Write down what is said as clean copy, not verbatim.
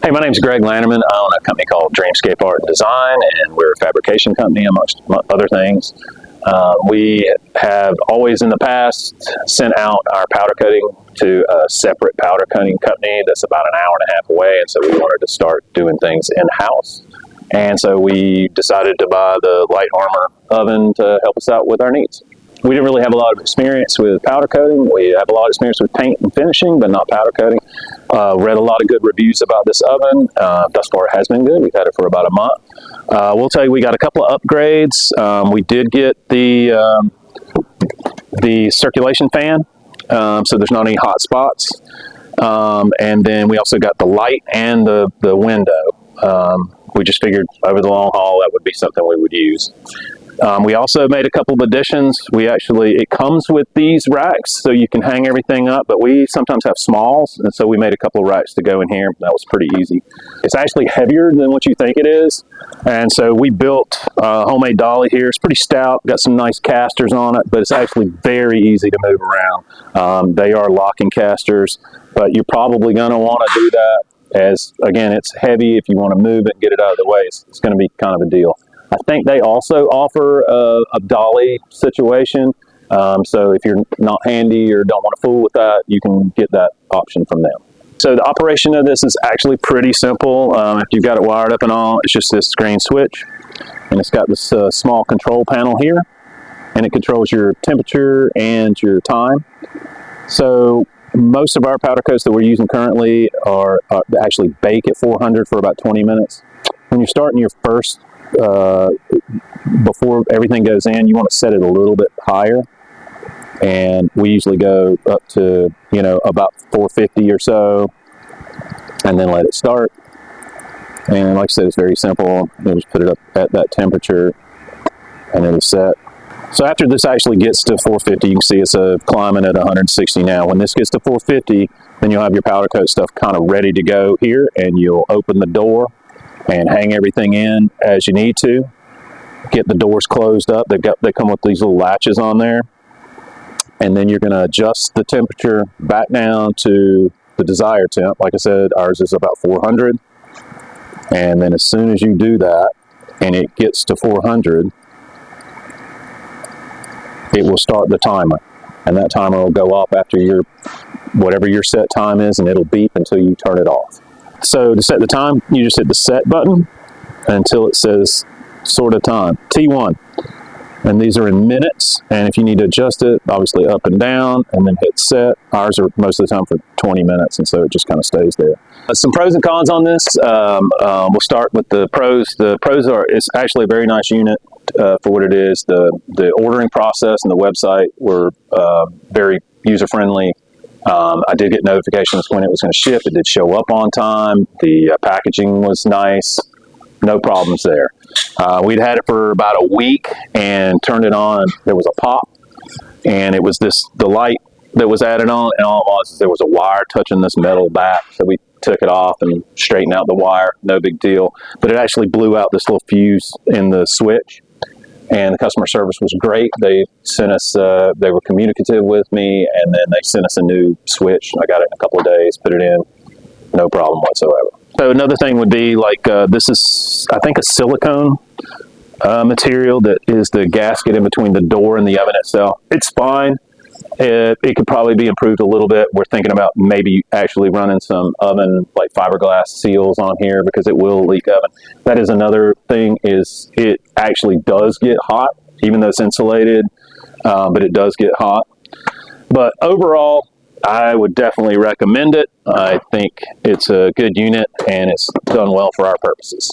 Hey, my name is Greg Lanterman. I own a company called Dreamscape Art and Design, and we're a fabrication company, amongst other things. We have always in the past sent out our powder coating to a separate powder coating company that's about an hour and a half away, and so we wanted to start doing things in-house. And so we decided to buy the Light Armor oven to help us out with our needs. We didn't really have a lot of experience with powder coating. We have a lot of experience with paint and finishing, but not powder coating. Read a lot of good reviews about this oven. Thus far, it has been good. We've had it for about a month. We'll tell you, we got a couple of upgrades. We did get the circulation fan, so there's not any hot spots. And then we also got the light and the window. We just figured over the long haul that would be something we would use. We also made a couple of additions. It comes with these racks so you can hang everything up, but we sometimes have smalls, and so we made a couple of racks to go in here. That was pretty easy. It's actually heavier than what you think it is, and so we built a homemade dolly here. It's pretty stout, got some nice casters on it, but it's actually very easy to move around. They are locking casters, but you're probably going to want to do that as, again, it's heavy. If you want to move it and get it out of the way, it's going to be kind of a deal. I think they also offer a dolly situation, so if you're not handy or don't want to fool with that, you can get that option from them. So the operation of this is actually pretty simple. If you've got it wired up and all, it's just this green switch, and it's got this small control panel here, and it controls your temperature and your time. So most of our powder coats that we're using currently are actually bake at 400 for about 20 minutes. When you're starting your first before everything goes in, you want to set it a little bit higher, and we usually go up to about 450 or so, and then let it start. And like I said, it's very simple. You just put it up at that temperature and it'll set. So after this actually gets to 450, you can see it's climbing at 160 now. When this gets to 450, then you'll have your powder coat stuff kind of ready to go here, and you'll open the door and hang everything in as you need to. Get the doors closed up. They come with these little latches on there. And then you're going to adjust the temperature back down to the desired temp. Like I said, ours is about 400. And then as soon as you do that and it gets to 400, it will start the timer. And that timer will go off after whatever your set time is, and it'll beep until you turn it off. So to set the time, you just hit the set button until it says sort of time, T1. And these are in minutes, and if you need to adjust it, obviously up and down, and then hit set. Ours are most of the time for 20 minutes, and so it just kind of stays there. Some pros and cons on this. We'll start with the pros. The pros are, it's actually a very nice unit for what it is. The ordering process and the website were very user-friendly. I did get notifications when it was going to ship. It did show up on time. The packaging was nice. No problems there. We'd had it for about a week and turned it on. There was a pop, and it was the light that was added on, and all it was is there was a wire touching this metal back. So we took it off and straightened out the wire. No big deal. But it actually blew out this little fuse in the switch. And the customer service was great. They sent us, they were communicative with me, and then they sent us a new switch. I got it in a couple of days, put it in, no problem whatsoever. So another thing would be like, this is, I think, a silicone material that is the gasket in between the door and the oven itself. It's fine. It could probably be improved a little bit. We're thinking about maybe actually running some oven, like fiberglass seals on here, because it will leak oven. That is another thing, is it actually does get hot, even though it's insulated, but it does get hot. But overall, I would definitely recommend it. I think it's a good unit, and it's done well for our purposes.